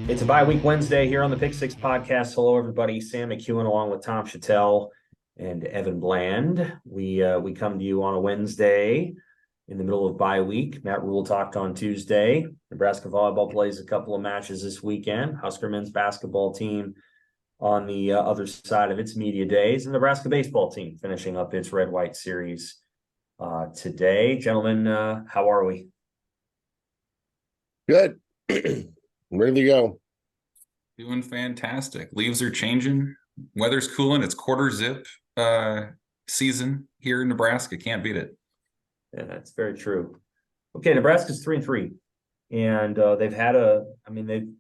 It's a bye week Wednesday here on the Pick Six podcast. Hello, everybody. Sam McKewon along with Tom Shatel and Evan Bland. We come to you on a Wednesday in the middle of bye week. Matt Rule talked on Tuesday. Nebraska volleyball plays a couple of matches this weekend. Husker men's basketball team on the other side of its media days, and Nebraska baseball team finishing up its red-white series today. Gentlemen, how are we? Good. Ready to go. Doing fantastic. Leaves are changing. Weather's cooling. It's quarter zip season here in Nebraska. Can't beat it. Yeah, that's very true. Okay, Nebraska's 3-3, and they've had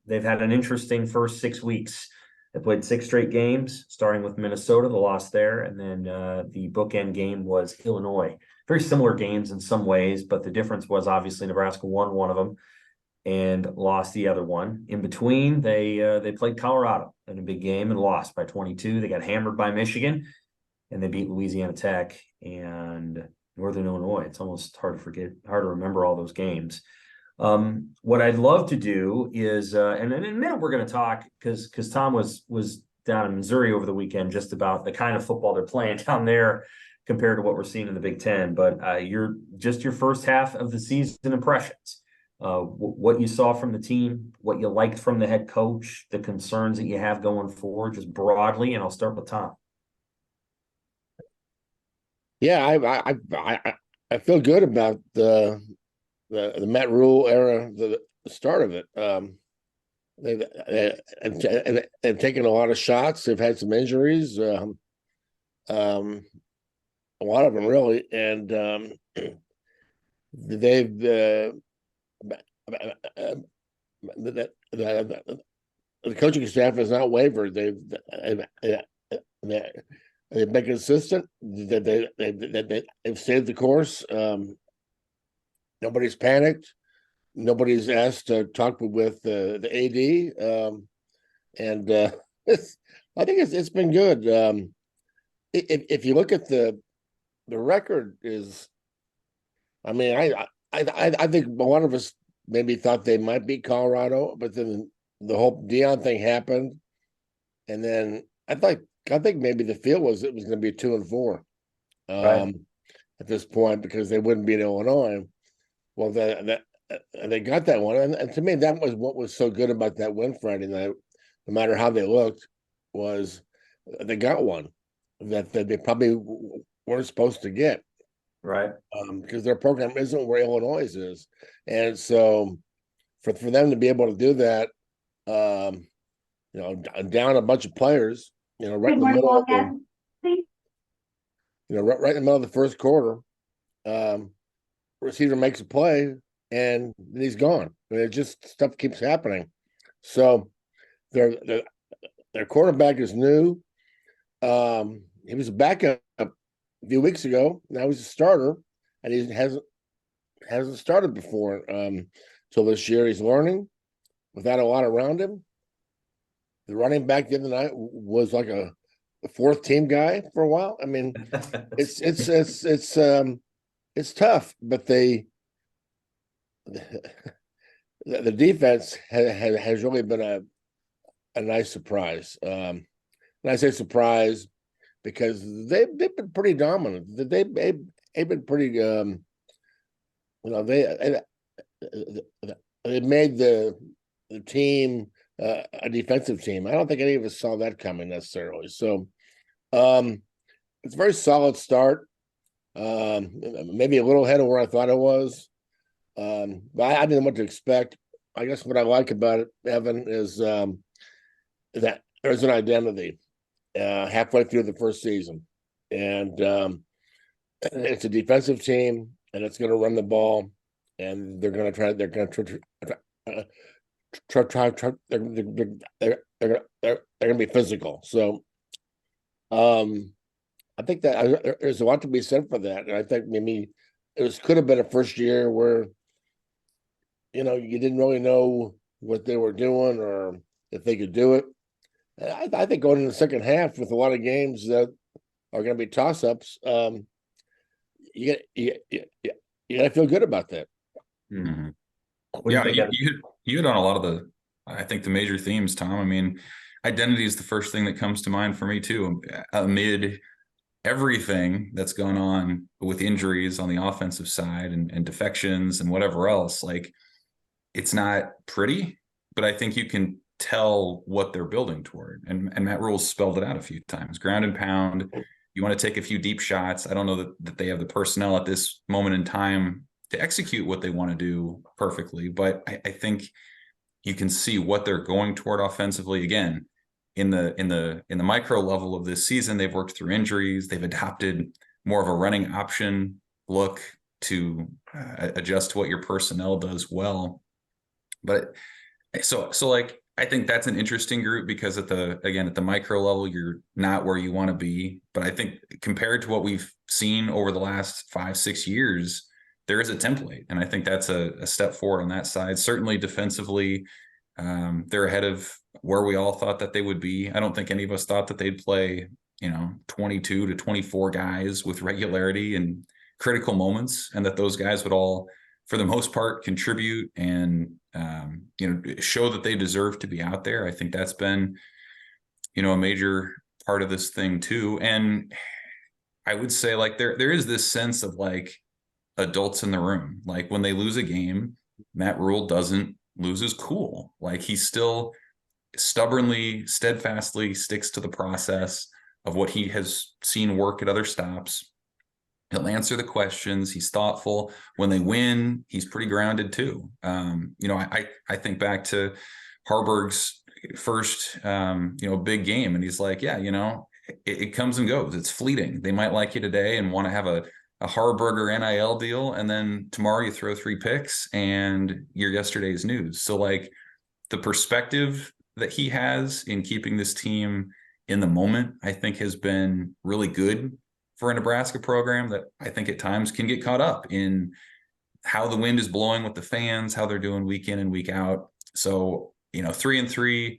they've had an interesting first 6 weeks. They played 6 straight games, starting with Minnesota, the loss there, and then the bookend game was Illinois. Very similar games in some ways, but the difference was obviously Nebraska won one of them and lost the other one. In between, they played Colorado in a big game and lost by 22. They got hammered by Michigan, and they beat Louisiana Tech and Northern Illinois. It's almost hard to remember all those games. What I'd love to do is, and in a minute we're going to talk because Tom was down in Missouri over the weekend just about the kind of football they're playing down there compared to what we're seeing in the Big Ten. But your first half of the season impressions. What you saw from the team, what you liked from the head coach, the concerns that you have going forward, just broadly, and I'll start with Tom. Yeah, I feel good about the Matt Rule era, the start of it. They've taken a lot of shots. They've had some injuries, a lot of them really, and they've the coaching staff has not wavered. They've been consistent. They've stayed the course. Nobody's panicked. Nobody's asked to talk with the AD, and I think it's been good. If you look at the record, is I mean I think a lot of us maybe thought they might beat Colorado, but then the whole Dion thing happened, and then I think maybe the feel was it was going to be 2-4 Right. at this point because they wouldn't beat Illinois. Well, they got that one, and to me that was what was so good about that win Friday night. No matter how they looked, was they got one that they probably weren't supposed to get. Right. Because their program isn't where Illinois is, and so for them to be able to do that, down a bunch of players, right in the middle, right in the middle of the first quarter, receiver makes a play and then he's gone. I mean, it just stuff keeps happening. So their quarterback is new. He was a backup a few weeks ago. Now he's a starter, and he hasn't started before till this year. He's learning without a lot around him. The running back the other night was like a fourth team guy for a while. I mean, it's tough, but the defense has really been a nice surprise. And I say surprise because they've been pretty dominant. They've been pretty. They made the team a defensive team. I don't think any of us saw that coming necessarily. So it's a very solid start. Maybe a little ahead of where I thought it was. But I didn't know what to expect. I guess what I like about it, Evan, is that there's an identity halfway through the first season, and it's a defensive team, and it's going to run the ball, and they're going to try. They're going to try. They're going to be physical. So, I think that there's a lot to be said for that, and I think maybe could have been a first year where you didn't really know what they were doing or if they could do it. I think going in the second half with a lot of games that are going to be toss-ups, you got to feel good about that. Mm-hmm. What do you think? You hit on a lot of I think the major themes, Tom, I mean, identity is the first thing that comes to mind for me too. Amid everything that's gone on with injuries on the offensive side and defections and whatever else, like, it's not pretty, but I think you can tell what they're building toward. And Matt Rule's spelled it out a few times. Ground and pound. You want to take a few deep shots. I don't know that they have the personnel at this moment in time to execute what they want to do perfectly, but I think you can see what they're going toward offensively. Again, in the micro level of this season, they've worked through injuries. They've adopted more of a running option look to adjust to what your personnel does well. But so like, I think that's an interesting group because at the micro level, you're not where you want to be. But I think compared to what we've seen over the last 5-6 years, there is a template. And I think that's a step forward on that side. Certainly defensively, they're ahead of where we all thought that they would be. I don't think any of us thought that they'd play, 22 to 24 guys with regularity and critical moments, and that those guys would all, for the most part, contribute and show that they deserve to be out there. I think that's been, a major part of this thing too. And I would say, like, there is this sense of, like, adults in the room. Like, when they lose a game, Matt Rule doesn't lose his cool. Like, he still stubbornly, steadfastly sticks to the process of what he has seen work at other stops. He'll answer the questions. He's thoughtful. When they win, he's pretty grounded too. I think back to Haarberg's first, big game, and he's like, yeah, it comes and goes. It's fleeting. They might like you today and want to have a Haarberger NIL deal, and then tomorrow you throw 3 picks and you're yesterday's news. So, like, the perspective that he has in keeping this team in the moment, I think, has been really good for a Nebraska program that I think at times can get caught up in how the wind is blowing with the fans, how they're doing week in and week out. So, 3-3,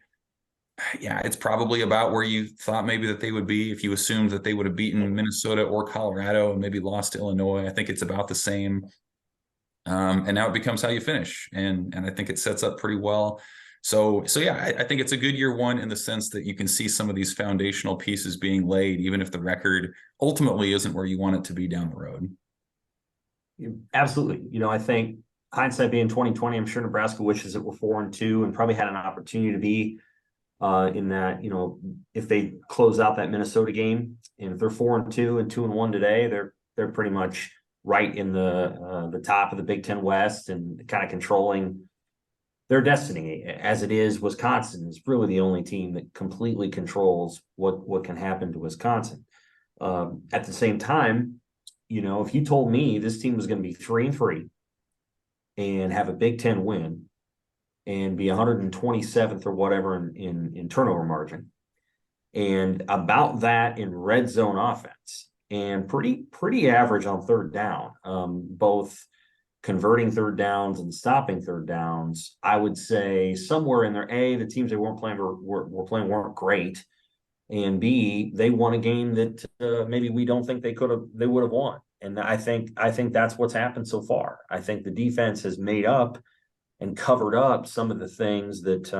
yeah, it's probably about where you thought maybe that they would be if you assumed that they would have beaten Minnesota or Colorado and maybe lost to Illinois. I think it's about the same. And now it becomes how you finish. And I think it sets up pretty well. So yeah, I think it's a good year one in the sense that you can see some of these foundational pieces being laid, even if the record ultimately isn't where you want it to be down the road. Absolutely. I think hindsight being 2020, I'm sure Nebraska wishes it were 4-2 and probably had an opportunity to be in that, if they close out that Minnesota game, and if they're 4-2 and 2-1 today, they're pretty much right in the top of the Big Ten West and kind of controlling their destiny. As it is, Wisconsin is really the only team that completely controls what can happen to Wisconsin. At the same time, if you told me this team was going to be 3-3 and have a Big Ten win and be 127th or whatever in turnover margin, and about that in red zone offense, and pretty average on third down, both converting third downs and stopping third downs, I would say somewhere in there, A, the teams they weren't playing were playing weren't great, and B, they won a game that maybe we don't think they would have won. And I think that's what's happened so far. I think the defense has made up and covered up some of the things that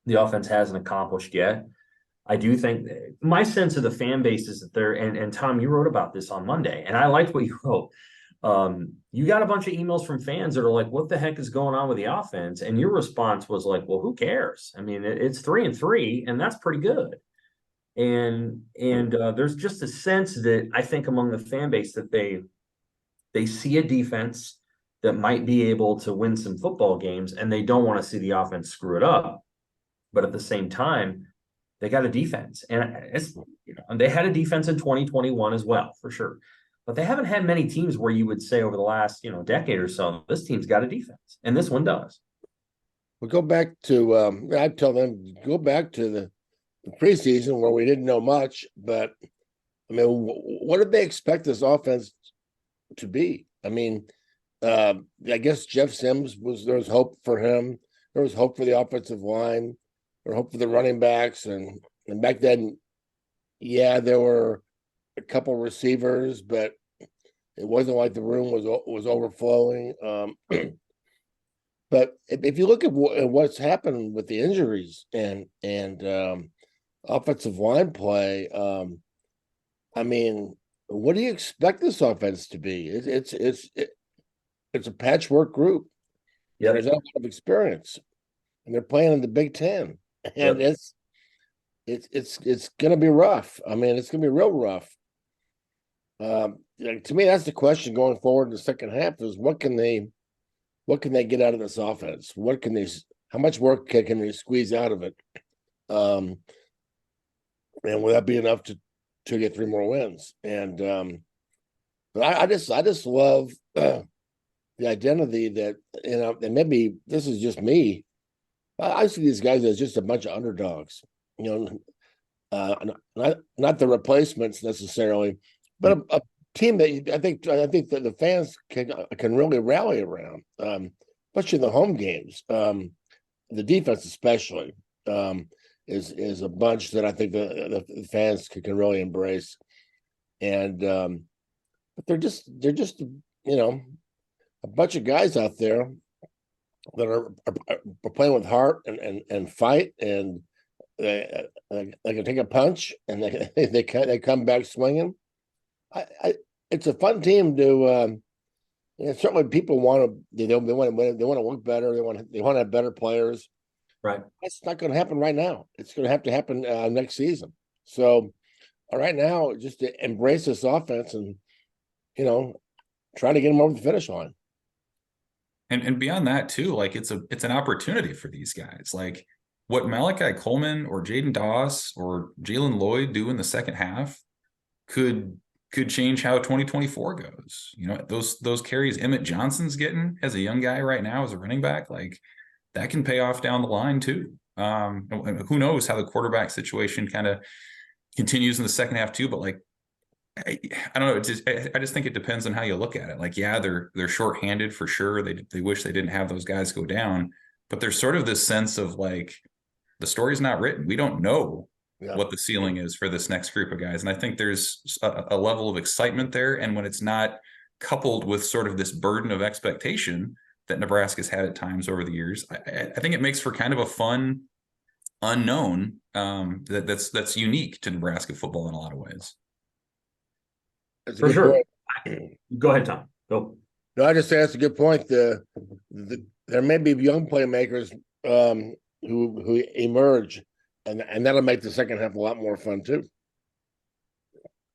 the offense hasn't accomplished yet. I do think my sense of the fan base is that they're, and Tom, you wrote about this on Monday, and I liked what you wrote. You got a bunch of emails from fans that are like, what the heck is going on with the offense? And your response was like, well, who cares? I mean, it's 3-3, and that's pretty good. And there's just a sense that I think among the fan base that they see a defense that might be able to win some football games, and they don't want to see the offense screw it up. But at the same time, they got a defense, and they had a defense in 2021 as well, for sure. But they haven't had many teams where you would say over the last, decade or so, this team's got a defense, and this one does. We'll go back to, I tell them, go back to the preseason where we didn't know much, but I mean, what did they expect this offense to be? I mean, I guess Jeff Sims there was hope for him. There was hope for the offensive line, or hope for the running backs. And back then, yeah, there were a couple receivers, but it wasn't like the room was overflowing. But if you look at what's happened with the injuries and offensive line play, I mean, what do you expect this offense to be? It's a patchwork group. Yep. There's not a lot of experience, and they're playing in the Big Ten, and Yep. it's going to be rough. I mean, it's going to be real rough. To me, that's the question going forward in the second half: is what can they get out of this offense? How much work can they squeeze out of it? And will that be enough to get 3 more wins? And but I just love the identity that, and maybe this is just me. I see these guys as just a bunch of underdogs, not the replacements necessarily, but a team that I think that the fans can really rally around, especially in the home games. The defense, especially, is a bunch that I think the fans can really embrace, and but they're just a bunch of guys out there that are playing with heart and fight, and they can take a punch and they come back swinging. It's a fun team to. Certainly, people want to. They want to win. They want to look better. They want to have better players. Right. That's not going to happen right now. It's going to have to happen next season. So, right now, just to embrace this offense and try to get them over the finish line. And beyond that too, like it's an opportunity for these guys. Like what Malachi Coleman or Jaden Doss or Jalen Lloyd do in the second half could change how 2024 goes. Those carries Emmett Johnson's getting as a young guy right now as a running back, like that can pay off down the line too. Who knows how the quarterback situation kind of continues in the second half too, but like I don't know. I just think it depends on how you look at it. Like, yeah, they're shorthanded for sure. They wish they didn't have those guys go down, but there's sort of this sense of like the story's not written. We don't know what the ceiling is for this next group of guys, and I think there's a level of excitement there. And when it's not coupled with sort of this burden of expectation that Nebraska's had at times over the years, I think it makes for kind of a fun unknown that's unique to Nebraska football in a lot of ways. For sure. Go ahead, Tom. Go. No, I just say that's a good point. There may be young playmakers who emerge, and that'll make the second half a lot more fun too.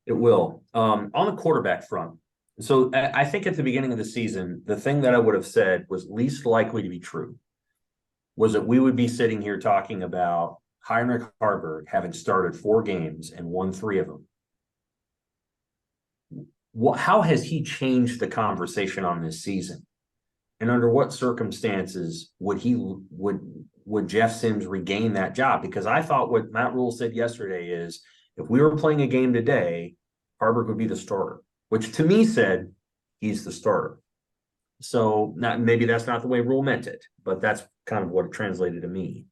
It will. On the quarterback front, so I think at the beginning of the season, the thing that I would have said was least likely to be true was that we would be sitting here talking about Heinrich Haarberg having started 4 games and won 3 of them. How has he changed the conversation on this season? And under what circumstances would Jeff Sims regain that job? Because I thought what Matt Rule said yesterday is if we were playing a game today, Haarberg would be the starter, which to me said he's the starter. So maybe that's not the way Rule meant it, but that's kind of what it translated to me.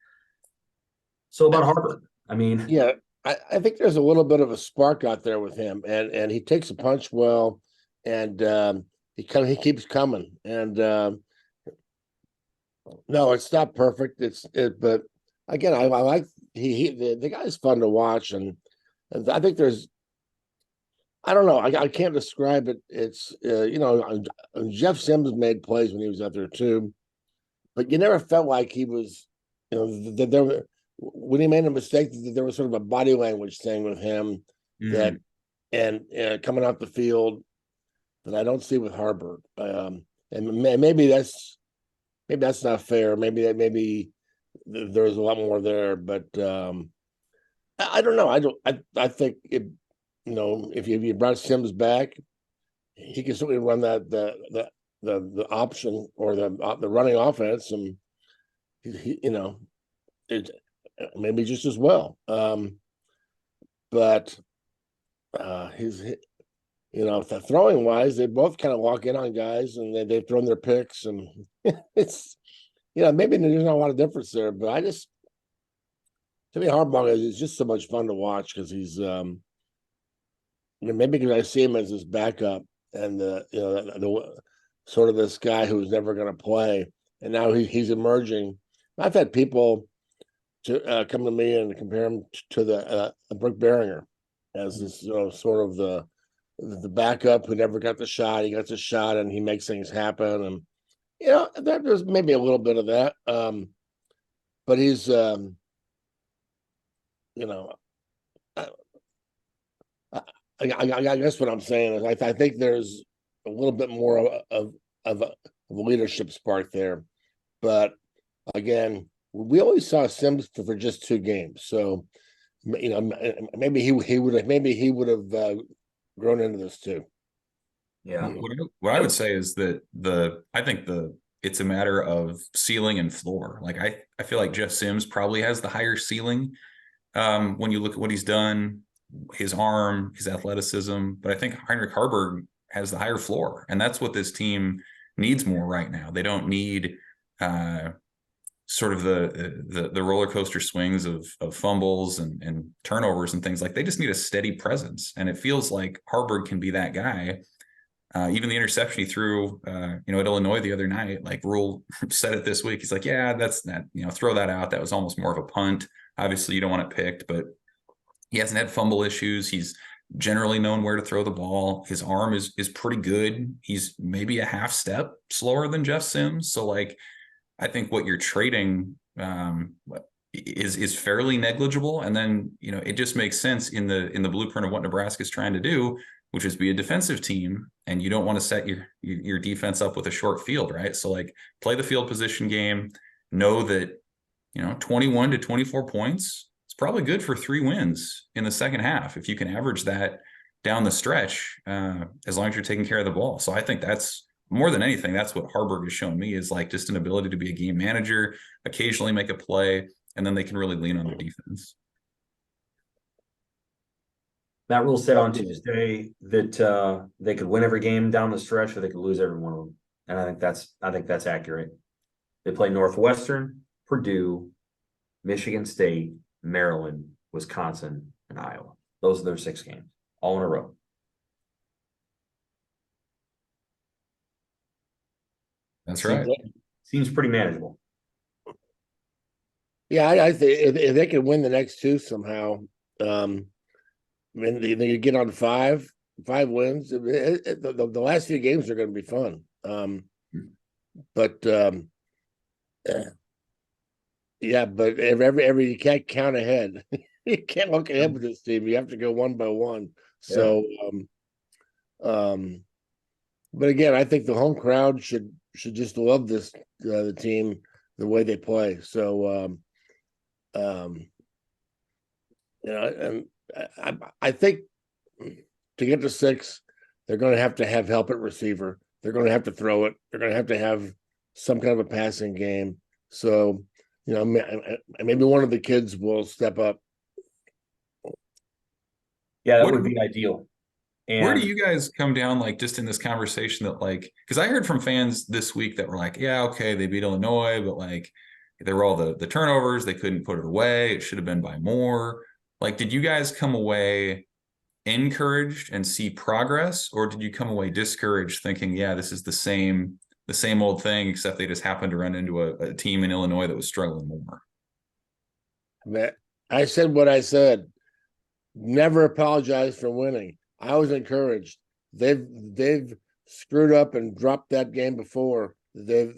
So about Haarberg, I mean, yeah. I think there's a little bit of a spark out there with him, and he takes a punch well, and he keeps coming. And no, it's not perfect. But again, I like the guy's fun to watch, and I think I don't know, I can't describe it. It's Jeff Sims made plays when he was out there too, but you never felt like he was, there were. When he made a mistake, there was sort of a body language thing with him that, and coming out the field that I don't see with Haarberg. And maybe that's not fair. Maybe there's a lot more there, but I don't know. I think if you brought Sims back, he can certainly run the option or the running offense, and maybe just as well. But he's throwing wise, they both kind of walk in on guys, and they've thrown their picks, and it's maybe there's not a lot of difference there. But to me, Haarberg is just so much fun to watch because he's maybe because I see him as his backup and the sort of this guy who's never going to play. and now he's emerging. I've had people come to me and compare him to the Brooke Behringer as this sort of the backup who never got the shot. He got the shot and he makes things happen, and there's maybe a little bit of that. But he's I guess what I'm saying is I think there's a little bit more of a leadership spark there, but again, we always saw Sims for just 2 games, so maybe he would have grown into this too. Yeah. What I would say is that I think it's a matter of ceiling and floor. Like I feel like Jeff Sims probably has the higher ceiling when you look at what he's done, his arm, his athleticism. But I think Heinrich Haarberg has the higher floor, and that's what this team needs more right now. They don't need sort of the roller coaster swings of fumbles and turnovers and things. Like, they just need a steady presence, and it feels like Haarberg can be that guy. Even the interception he threw, at Illinois the other night, like Rule said it this week. He's like, yeah, that's not, throw that out. That was almost more of a punt. Obviously, you don't want it picked, but he hasn't had fumble issues. He's generally known where to throw the ball. His arm is pretty good. He's maybe a half step slower than Jeff Sims. So, like, I think what you're trading is fairly negligible. And then, it just makes sense in the blueprint of what Nebraska is trying to do, which is be a defensive team, and you don't want to set your defense up with a short field, right? So, like, play the field position game, know that, 21 to 24 points, it's probably good for 3 wins in the second half if you can average that down the stretch, as long as you're taking care of the ball. So I think that's, more than anything, that's what Haarberg has shown me, is like just an ability to be a game manager, occasionally make a play, and then they can really lean on their defense. Matt Rule said on Tuesday that they could win every game down the stretch, or they could lose every one of them, and I think that's accurate. They play Northwestern, Purdue, Michigan State, Maryland, Wisconsin, and Iowa. Those are their 6 games, all in a row. That's right. Seems pretty manageable. Yeah, I think if they can win the next 2 somehow, they could get on 5 wins. The last few games are going to be fun. But every you can't count ahead. You can't look ahead with this team. You have to go one by one. So, but again, I think the home crowd should just love this the team, the way they play. So, and I think to get to 6, they're going to have help at receiver. They're going to have to throw it. They're going to have some kind of a passing game. So, maybe one of the kids will step up. Yeah, that would be ideal. And where do you guys come down, like, just in this conversation that, like, because I heard from fans this week that were like, yeah, okay, they beat Illinois, but, like, there were all the turnovers. They couldn't put it away. It should have been by more. Like, did you guys come away encouraged and see progress, or did you come away discouraged thinking, yeah, this is the same old thing, except they just happened to run into a team in Illinois that was struggling more? I said what I said. Never apologize for winning. I was encouraged. They've screwed up and dropped that game before. They've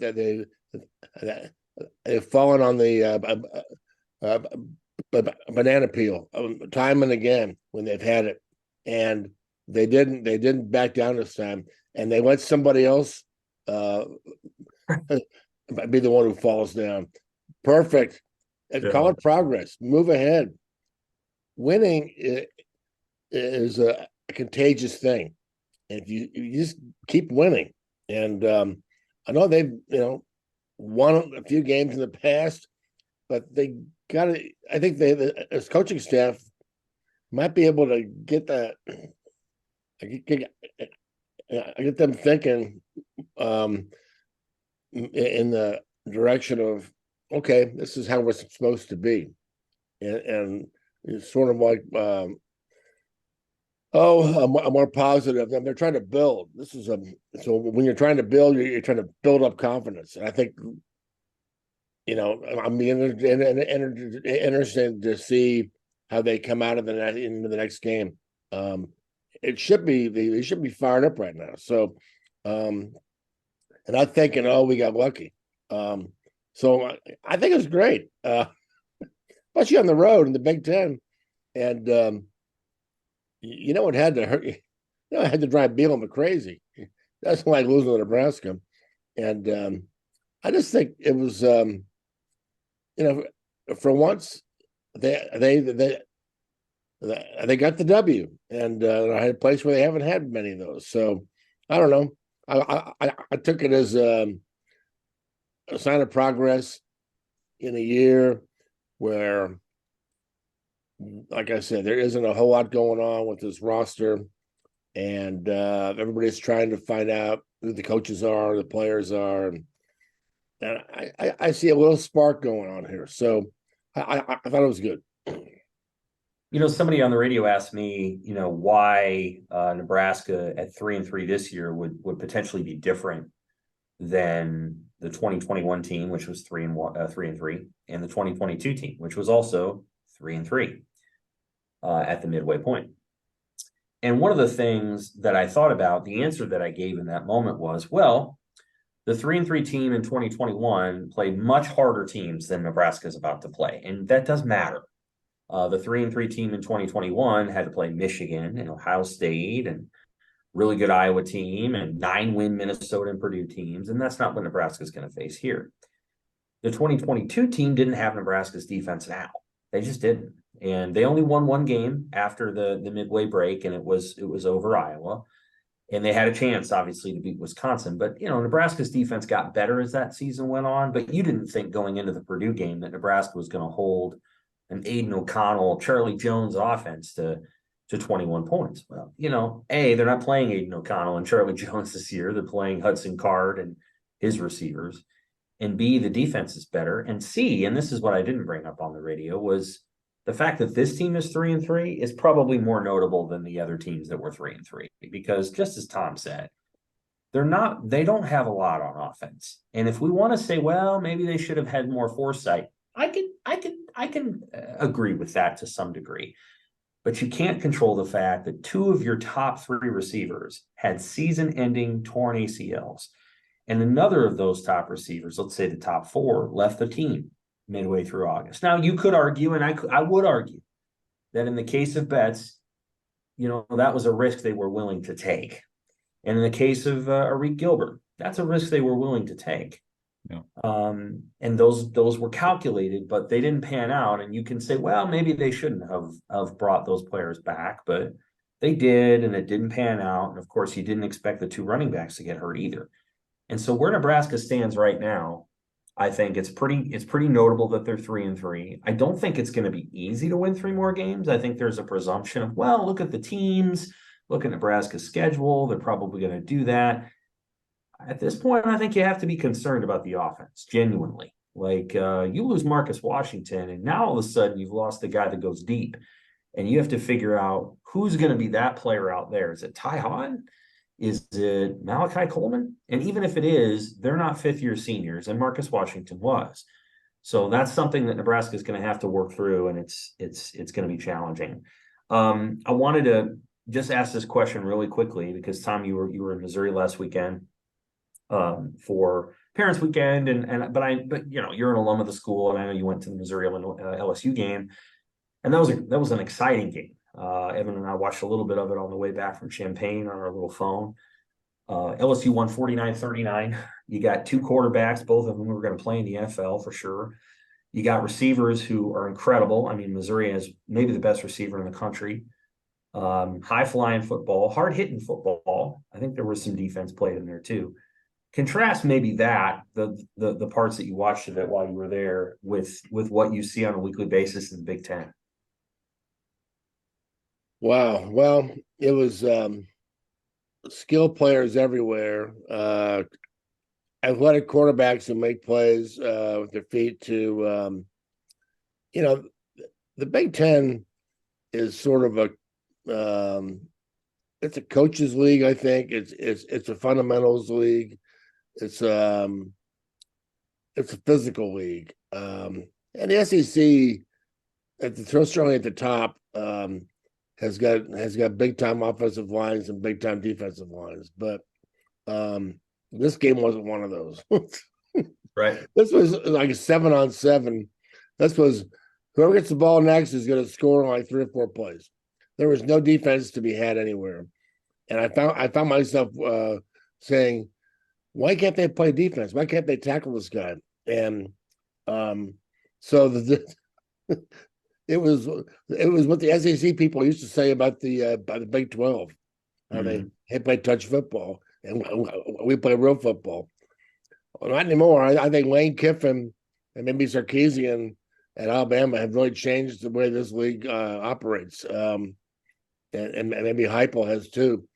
fallen on the banana peel time and again when they've had it, and they didn't back down this time, and they let somebody else be the one who falls down. Perfect. And call it progress. Move ahead. Winning is a contagious thing. If you just keep winning, and I know they've won a few games in the past, but they got to. I think as coaching staff might be able to get that. Get them thinking in the direction of, okay, this is how we're supposed to be, and it's sort of like a more positive. And they're trying to build. So when you're trying to build, you're trying to build up confidence. And I think I'm interested to see how they come out of into the next game. It should be they should be fired up right now. So, and I'm thinking, oh, we got lucky. So I think it was great, especially on the road in the Big Ten. And it had to hurt. It had to drive Bielema crazy. That's like losing to Nebraska. And I just think it was, for once, they got the W, and I had a place where they haven't had many of those. So I don't know. I took it as a sign of progress in a year where, like I said, there isn't a whole lot going on with this roster, and everybody's trying to find out who the coaches are, the players are, and I see a little spark going on here. So I thought it was good. Somebody on the radio asked me, why Nebraska at 3-3 this year would potentially be different than the 2021 team, which was 3-3, and the 2022 team, which was also 3-3 at the midway point. And one of the things that I thought about, the answer that I gave in that moment was, well, the 3-3 team in 2021 played much harder teams than Nebraska is about to play, and that does matter. The 3-3 team in 2021 had to play Michigan and Ohio State and really good Iowa team and 9-win Minnesota and Purdue teams, and that's not what Nebraska is going to face here. The 2022 team didn't have Nebraska's defense now. They just didn't. And they only won one game after the midway break, and it was over Iowa. And they had a chance, obviously, to beat Wisconsin. But, Nebraska's defense got better as that season went on. But you didn't think going into the Purdue game that Nebraska was going to hold an Aiden O'Connell, Charlie Jones offense to 21 points. Well, A, they're not playing Aiden O'Connell and Charlie Jones this year. They're playing Hudson Card and his receivers. And B, the defense is better. And C, and this is what I didn't bring up on the radio, was the fact that this team is 3-3 is probably more notable than the other teams that were 3-3, because just as Tom said, they don't have a lot on offense. And if we want to say, well, maybe they should have had more foresight, I can agree with that to some degree. But you can't control the fact that two of your top three receivers had season-ending torn ACLs. And another of those top receivers, let's say the top four, left the team midway through August. Now, you could argue, and I would argue, that in the case of Betts, that was a risk they were willing to take. And in the case of Arik Gilbert, that's a risk they were willing to take. Yeah. And those were calculated, but they didn't pan out. And you can say, well, maybe they shouldn't have brought those players back, but they did, and it didn't pan out. And of course, you didn't expect the two running backs to get hurt either. And so where Nebraska stands right now, I think it's pretty notable that they're 3-3. I don't think it's going to be easy to win 3 more games. I think there's a presumption of, well, look at the teams, look at Nebraska's schedule. They're probably going to do that. At this point, I think you have to be concerned about the offense, genuinely. Like, you lose Marcus Washington, and now all of a sudden you've lost the guy that goes deep. And you have to figure out who's going to be that player out there. Is it Ty Hahn? Is it Malachi Coleman? And even if it is, they're not fifth-year seniors, and Marcus Washington was. So that's something that Nebraska is going to have to work through, and it's going to be challenging. I wanted to just ask this question really quickly because, Tom, you were in Missouri last weekend for Parents Weekend, but you're an alum of the school, and I know you went to the Missouri LSU game, and that was an exciting game. Evan and I watched a little bit of it on the way back from Champaign on our little phone. LSU won 49-39. You got two quarterbacks, both of whom are going to play in the NFL for sure. You got receivers who are incredible. I mean, Missouri has maybe the best receiver in the country. High-flying football, hard-hitting football. I think there was some defense played in there too. Contrast maybe that, the parts that you watched of it while you were there with what you see on a weekly basis in the Big Ten. Wow. Well, it was skilled players everywhere, athletic quarterbacks who make plays with their feet to, the Big Ten is sort of it's a coaches league. I think it's a fundamentals league. It's it's a physical league. And the SEC, certainly at the top, has got big time offensive lines and big time defensive lines. But this game wasn't one of those. Right. This was like a 7-on-7. This was whoever gets the ball next is going to score in like 3 or 4 plays. There was no defense to be had anywhere, and I found myself saying, "Why can't they play defense? Why can't they tackle this guy?" And so it was what the SEC people used to say about the Big 12. They play touch football, and we play real football. Well, not anymore. I think Lane Kiffin and maybe Sarkisian at Alabama have really changed the way this league operates, and maybe Heupel has too.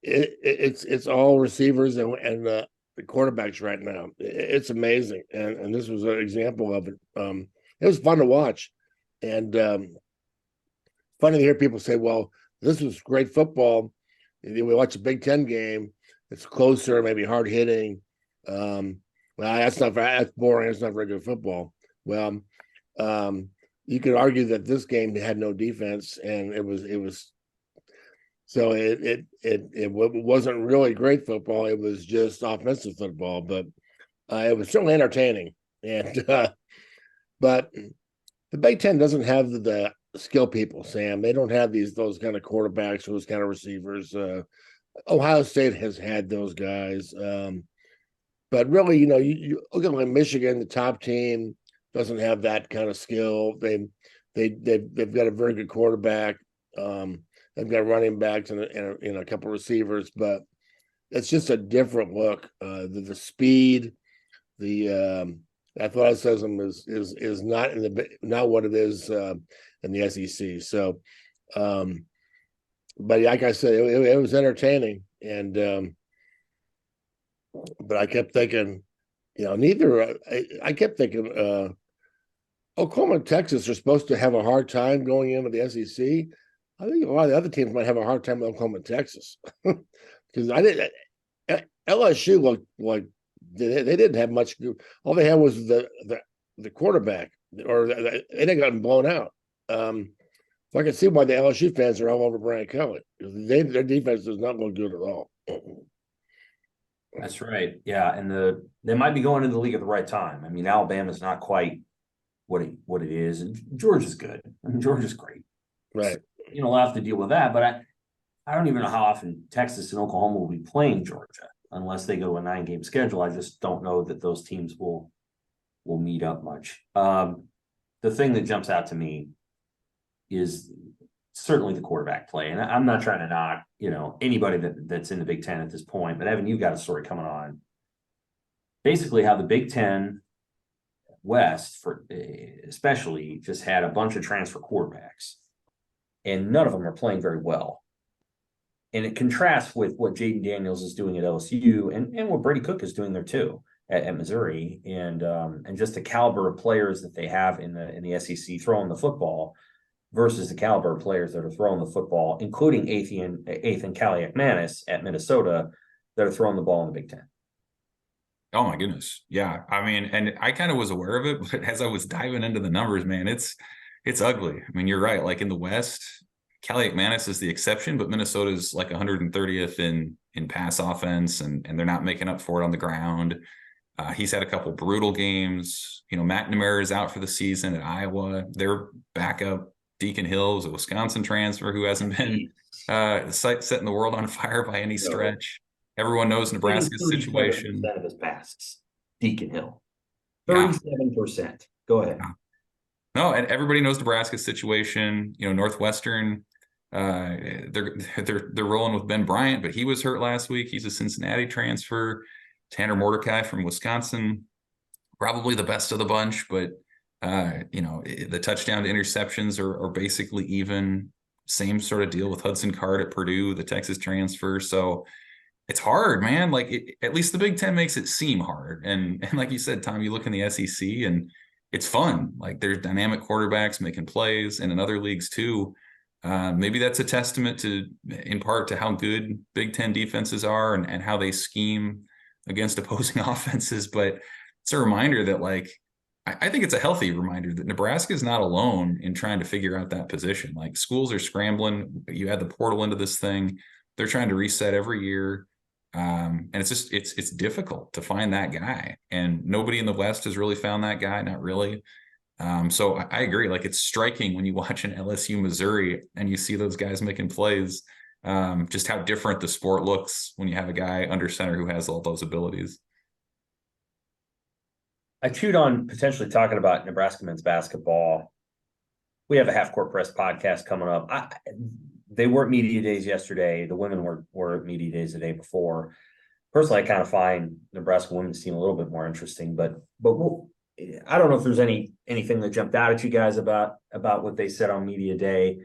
It's all receivers and the quarterbacks right now. It's amazing, and this was an example of it. It was fun to watch, and funny to hear people say, "Well, this was great football." We watch a Big Ten game. It's closer, maybe hard hitting. Well, that's boring. It's not very good football. Well, you could argue that this game had no defense, and it was. So it wasn't really great football. It was just offensive football, but it was certainly entertaining. And but the Big Ten doesn't have the skill people, Sam. They don't have those kind of quarterbacks, those kind of receivers. Ohio State has had those guys, but really, you look at like Michigan, the top team doesn't have that kind of skill. They've got a very good quarterback. They've got running backs and a couple of receivers, but it's just a different look. The speed, the athleticism is not what it is in the SEC. So, but like I said, it was entertaining, and but I kept thinking, I kept thinking, Oklahoma and Texas are supposed to have a hard time going into the SEC. I think a lot of the other teams might have a hard time with Oklahoma and Texas because LSU looked like they didn't have much. All they had was the quarterback, or they didn't gotten blown out. So I can see why the LSU fans are all over Brian Kelly. Their defense does not look good at all. That's right. Yeah, and they might be going into the league at the right time. I mean, Alabama's not quite what it is. And Georgia's good. I mean, Georgia's great. Right. So, we'll have to deal with that. But I don't even know how often Texas and Oklahoma will be playing Georgia unless they go to a 9-game schedule. I just don't know that those teams will meet up much. The thing that jumps out to me is certainly the quarterback play. And I'm not trying to knock, anybody that's in the Big Ten at this point, but Evan, you've got a story coming on. Basically how the Big Ten West, especially, just had a bunch of transfer quarterbacks, and none of them are playing very well. And it contrasts with what Jaden Daniels is doing at LSU and what Brady Cook is doing there too at Missouri, and just the caliber of players that they have in the SEC throwing the football versus the caliber of players that are throwing the football, including Athan Kaliakmanis at Minnesota, that are throwing the ball in the Big Ten. Oh my goodness. Yeah. I mean, and I kind of was aware of it, but as I was diving into the numbers, man, it's ugly. I mean, you're right. Like in the West, Kaliakmanis is the exception, but Minnesota's like 130th in pass offense, and they're not making up for it on the ground. He's had a couple brutal games. Matt Nemera is out for the season at Iowa. Their backup, Deacon Hill, is a Wisconsin transfer who hasn't been setting the world on fire by any stretch. Everyone knows Nebraska's situation. Of his passes, Deacon Hill, 37%. Go ahead. No, and everybody knows Nebraska's situation. Northwestern, they're rolling with Ben Bryant, but he was hurt last week. He's a Cincinnati transfer. Tanner Mordecai from Wisconsin, probably the best of the bunch, but the touchdown to interceptions are basically even. Same sort of deal with Hudson Card at Purdue, the Texas transfer. So it's hard, man. Like at least the Big Ten makes it seem hard. And like you said, Tom, you look in the SEC and it's fun. Like there's dynamic quarterbacks making plays, and in other leagues too. Maybe that's a testament in part to how good Big Ten defenses are and how they scheme against opposing offenses, but it's a reminder that, like, I think it's a healthy reminder that Nebraska is not alone in trying to figure out that position. Like, schools are scrambling. You add the portal into this thing. They're trying to reset every year. And it's just, it's difficult to find that guy. And nobody in the West has really found that guy. Not really. So I agree. Like, it's striking when you watch an LSU Missouri and you see those guys making plays, just how different the sport looks when you have a guy under center who has all those abilities. I chewed on potentially talking about Nebraska men's basketball. We have a Half Court Press podcast coming up. They weren't media days yesterday. The women were at media days the day before. Personally, I kind of find Nebraska women's team a little bit more interesting, but I don't know if there's anything that jumped out at you guys about what they said on media day.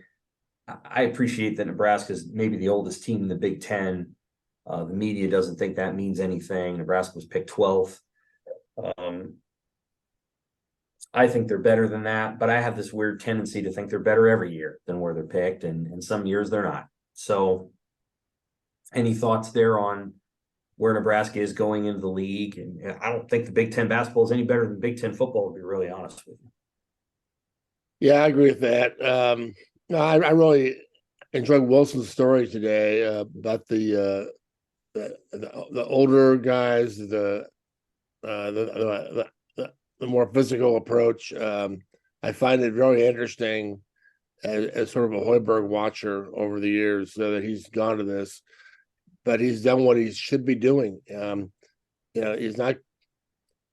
I appreciate that Nebraska is maybe the oldest team in the Big Ten. The media doesn't think that means anything. Nebraska was picked 12th. I think they're better than that, but I have this weird tendency to think they're better every year than where they're picked, and some years they're not. So, any thoughts there on where Nebraska is going into the league? And I don't think the Big Ten basketball is any better than Big Ten football, to be really honest with you. Yeah, I agree with that. No, I really enjoyed Wilson's story today about the older guys, the more physical approach. I find it very interesting as sort of a Hoiberg watcher over the years, so that he's gone to this, but he's done what he should be doing. He's not.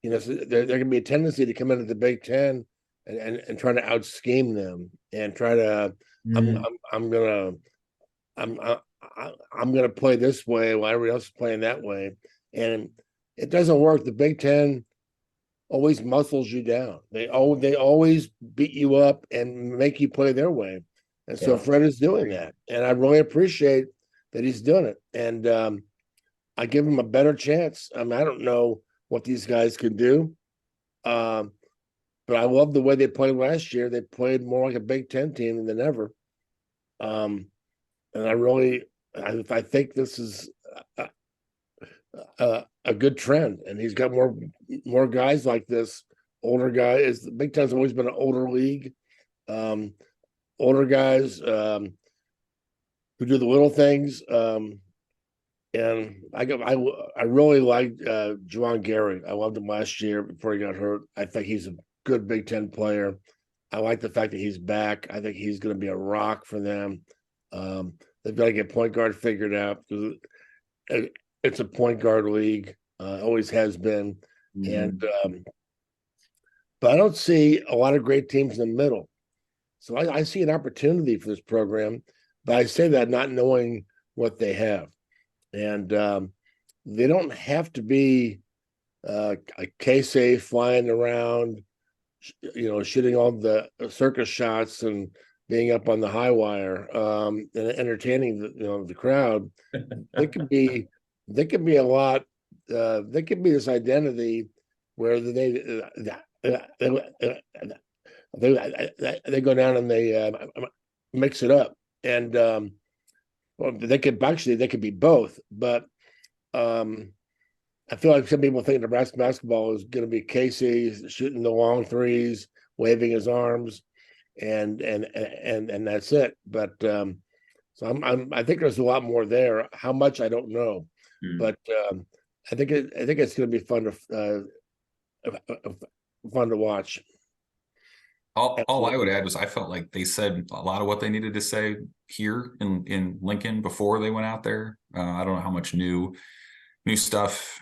There can be a tendency to come into the Big Ten and try to out scheme them and try to. I'm gonna play this way while everybody else is playing that way, and it doesn't work. The Big Ten always muscles you down. They always beat you up and make you play their way. And so Fred is doing that. And I really appreciate that he's doing it. And I give him a better chance. I don't know what these guys can do. But I love the way they played last year. They played more like a Big Ten team than ever. And I think this is a good trend, and he's got more guys like this. Older guys. The Big Ten's always been an older league. Older guys who do the little things. And I really liked Juwan Gary. I loved him last year before he got hurt. I think he's a good Big Ten player. I like the fact that he's back. I think he's going to be a rock for them. They've got to get point guard figured out, because it's a point guard league, always has been. And but I don't see a lot of great teams in the middle. So I see an opportunity for this program, but I say that not knowing what they have. And they don't have to be a Casey flying around, shooting all the circus shots and being up on the high wire, and entertaining the crowd. They could be a lot. They could be this identity where they go down and they mix it up, and they could be both. But I feel like some people think Nebraska basketball is going to be Casey shooting the long threes, waving his arms, and that's it. But so I think there's a lot more there. How much I don't know, but I think it's going to be fun to watch. All I would add was I felt like they said a lot of what they needed to say here in Lincoln before they went out there. I don't know how much new stuff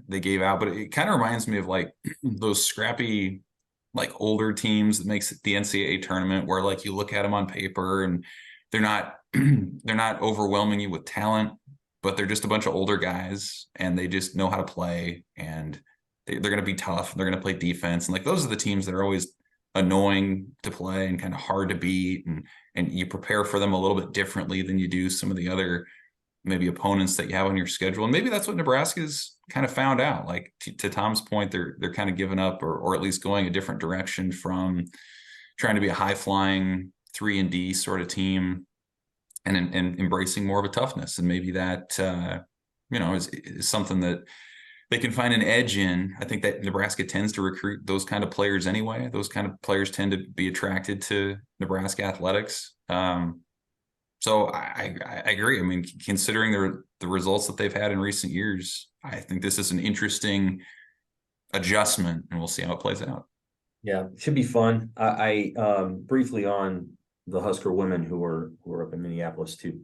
they gave out, but it kind of reminds me of like those scrappy, like older teams that makes the NCAA tournament, where like you look at them on paper and they're not overwhelming you with talent, but they're just a bunch of older guys and they just know how to play, and they're going to be tough. They're going to play defense, and like those are the teams that are always annoying to play and kind of hard to beat, and you prepare for them a little bit differently than you do some of the other maybe opponents that you have on your schedule. And maybe that's what Nebraska's kind of found out. Like to Tom's point, they're kind of giving up or at least going a different direction from trying to be a high flying 3-and-D sort of team and embracing more of a toughness. And maybe that is something that they can find an edge in. I think that Nebraska tends to recruit those kind of players anyway. Those kind of players tend to be attracted to Nebraska athletics. So I agree. I mean, considering the results that they've had in recent years, I think this is an interesting adjustment, and we'll see how it plays out. Yeah, should be fun. I briefly on the Husker women who were up in Minneapolis too.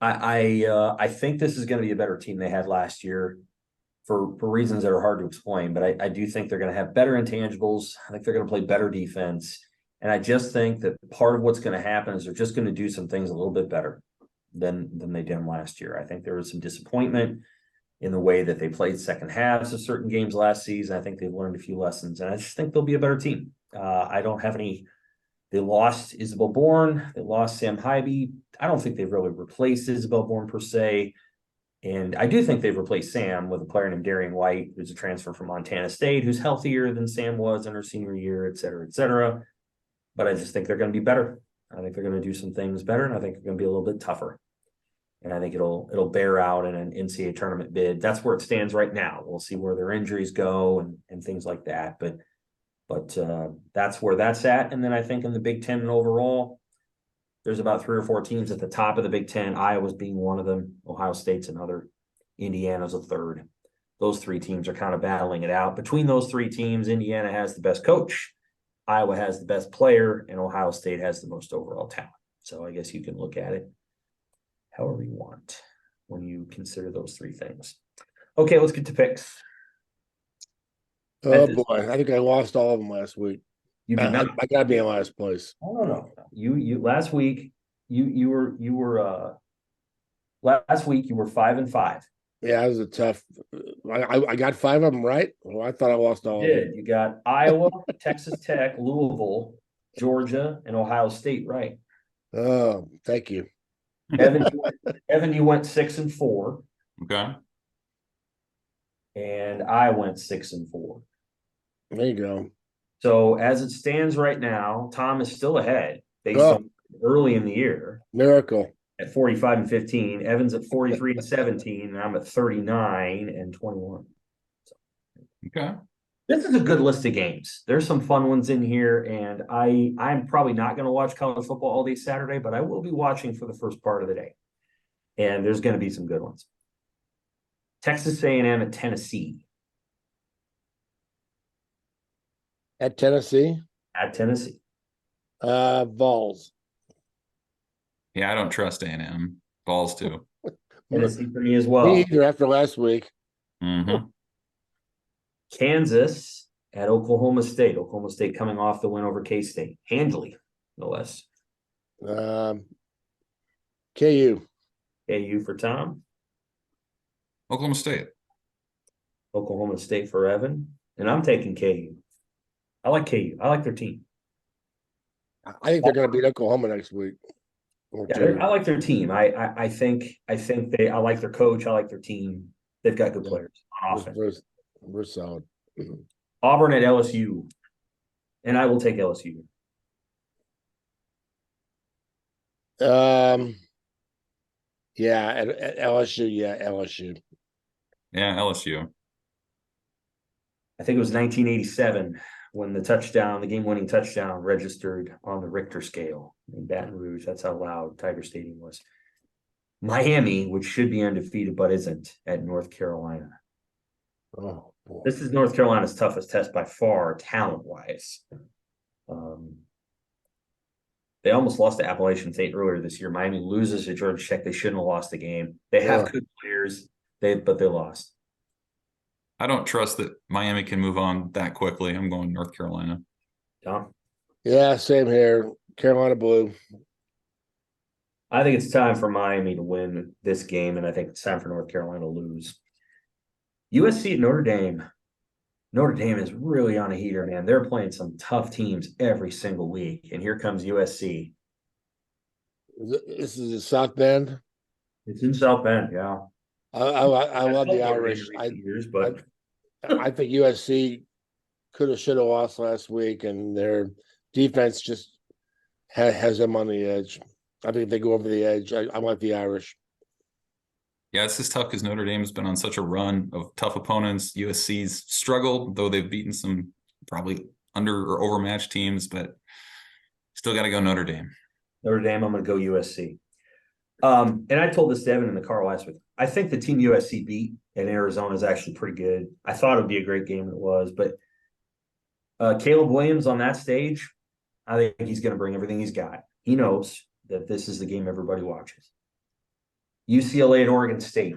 I think this is going to be a better team they had last year for reasons that are hard to explain, but I do think they're going to have better intangibles. I think they're going to play better defense. And I just think that part of what's going to happen is they're just going to do some things a little bit better than they did last year. I think there was some disappointment in the way that they played second halves of certain games last season. I think they've learned a few lessons, and I just think they'll be a better team. I don't have any. They lost Isabel Bourne. They lost Sam Hybe. I don't think they've really replaced Isabel Bourne per se. And I do think they've replaced Sam with a player named Darian White, who's a transfer from Montana State, who's healthier than Sam was in her senior year, et cetera, et cetera. But I just think they're going to be better. I think they're going to do some things better, and I think they're going to be a little bit tougher. And I think it'll bear out in an NCAA tournament bid. That's where it stands right now. We'll see where their injuries go and things like that. But that's where that's at. And then I think in the Big Ten and overall, there's about 3 or 4 teams at the top of the Big Ten. Iowa's being one of them. Ohio State's another. Indiana's a third. Those 3 teams are kind of battling it out. Between those 3 teams, Indiana has the best coach, Iowa has the best player, and Ohio State has the most overall talent. So I guess you can look at it however you want when you consider those 3 things. Okay, let's get to picks. Oh boy, I think I lost all of them last week. You did not. I gotta be in last place. No. You last week you were last week you were 5-5. Yeah, it was a tough. I got 5 of them right. Well, I thought I lost all. You did. You got Iowa, Texas Tech, Louisville, Georgia, and Ohio State right. Oh, thank you. Evan, you went 6-4. Okay. And I went 6-4. There you go. So as it stands right now, Tom is still ahead based on early in the year Miracle. at 45-15. Evan's at 43-17, and I'm at 39-21. So, okay. This is a good list of games. There's some fun ones in here, and I'm probably not going to watch college football all day Saturday, but I will be watching for the first part of the day. And there's going to be some good ones. Texas A&M at Tennessee. At Tennessee? At Tennessee. Vols. Yeah, I don't trust A&M. Balls too. Tennessee for me as well. Me either after last week. Mm-hmm. Kansas at Oklahoma State. Oklahoma State coming off the win over K-State. Handily, no less. KU. KU for Tom. Oklahoma State. Oklahoma State for Evan. And I'm taking KU. I like KU. I like their team. I think they're going to beat Oklahoma next week. Yeah, I like their team. I think I like their coach. I like their team. They've got good players on offense. We're solid. Auburn at LSU. And I will take LSU. Yeah, at LSU. Yeah, LSU. Yeah, LSU. I think it was 1987 when the game-winning touchdown registered on the Richter scale in Baton Rouge. That's how loud Tiger Stadium was. Miami, which should be undefeated but isn't, at North Carolina. Oh, boy. This is North Carolina's toughest test by far, talent-wise. They almost lost to Appalachian State earlier this year. Miami loses to Georgia Tech. They shouldn't have lost the game. They have good players, but they lost. I don't trust that Miami can move on that quickly. I'm going North Carolina. Tom? Yeah, same here. Carolina Blue. I think it's time for Miami to win this game, and I think it's time for North Carolina to lose. USC at Notre Dame. Notre Dame is really on a heater, man. They're playing some tough teams every single week, and here comes USC. This is in South Bend. It's in South Bend, yeah. I love the Irish. I think USC should have lost last week, and their defense just has them on the edge. I think they go over the edge. I like the Irish. Yeah, it's just tough because Notre Dame's been on such a run of tough opponents. USC's struggled, though they've beaten some probably under or overmatched teams, but still got to go Notre Dame. Notre Dame, I'm going to go USC. And I told this to Evan in the car last week. I think the team USC beat in Arizona is actually pretty good. I thought it would be a great game, and it was. But Caleb Williams on that stage, I think he's going to bring everything he's got. He knows that this is the game everybody watches. UCLA and Oregon State,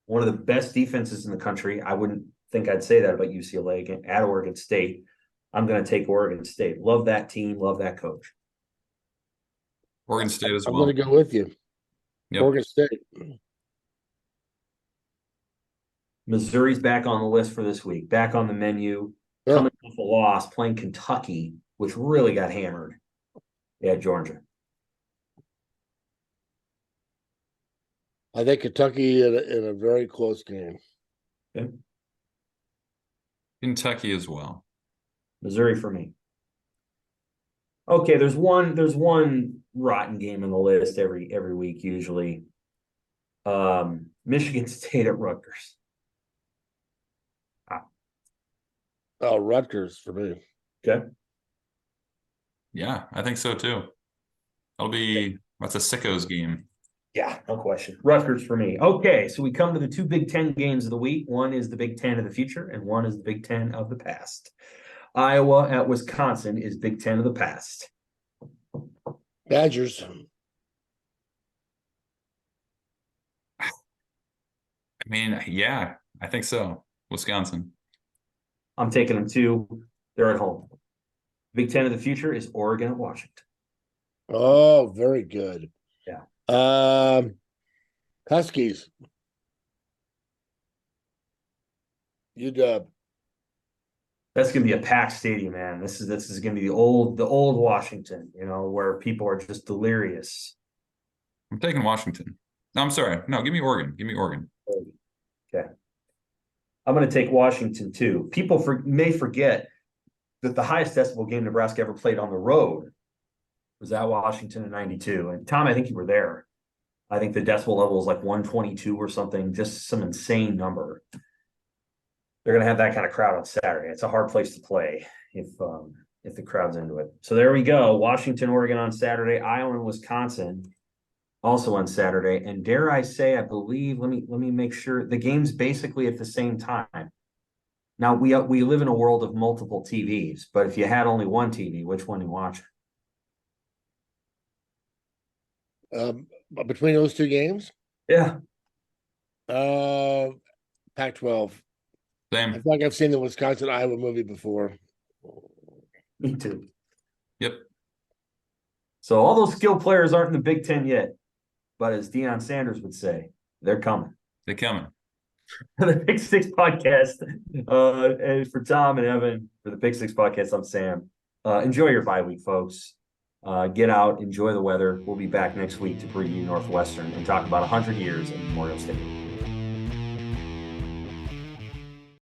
one of the best defenses in the country. I wouldn't think I'd say that about UCLA again at Oregon State. I'm going to take Oregon State. Love that team. Love that coach. Oregon State as I'm well. going to go with you. Yep. Oregon State. Missouri's back on the list for this week. Back on the menu. Coming off a loss, playing Kentucky, which really got hammered at Georgia. I think Kentucky in a very close game. Okay. Kentucky as well. Missouri for me. Okay, there's one rotten game in the list every week usually. Michigan State at Rutgers. Oh, Rutgers for me. Okay. Yeah, I think so too. That's a sickos game. Yeah, no question. Rutgers for me. Okay, so we come to the two Big Ten games of the week. One is the Big Ten of the future, and one is the Big Ten of the past. Iowa at Wisconsin is Big Ten of the past. Badgers. I mean, yeah, I think so. Wisconsin. I'm taking them too. They're at home. Big Ten of the future is Oregon at Washington. Oh, very good. Yeah. Huskies. UW. That's going to be a packed stadium, man. This is going to be the old Washington, where people are just delirious. I'm taking Washington. No, I'm sorry. No, give me Oregon. Give me Oregon. Okay. I'm going to take Washington too. People may forget that the highest decibel game Nebraska ever played on the road was at Washington in '92. And Tom, I think you were there. I think the decibel level is like 122 or something, just some insane number. They're going to have that kind of crowd on Saturday. It's a hard place to play if the crowd's into it. So there we go. Washington, Oregon on Saturday. Iowa and Wisconsin also on Saturday. And dare I say, I believe, let me make sure, the game's basically at the same time. Now, we live in a world of multiple TVs, but if you had only one TV, which one do you watch? Between those two games? Yeah. Pac-12. I Same. feel like I've seen the Wisconsin-Iowa movie before. Me too. Yep. So all those skilled players aren't in the Big Ten yet, but as Deion Sanders would say, they're coming. They're coming. The Big Six podcast. And for Tom and Evan, for the Big Six podcast, I'm Sam. Enjoy your bye week, folks. Get out, enjoy the weather. We'll be back next week to preview Northwestern and talk about 100 years in Memorial Stadium.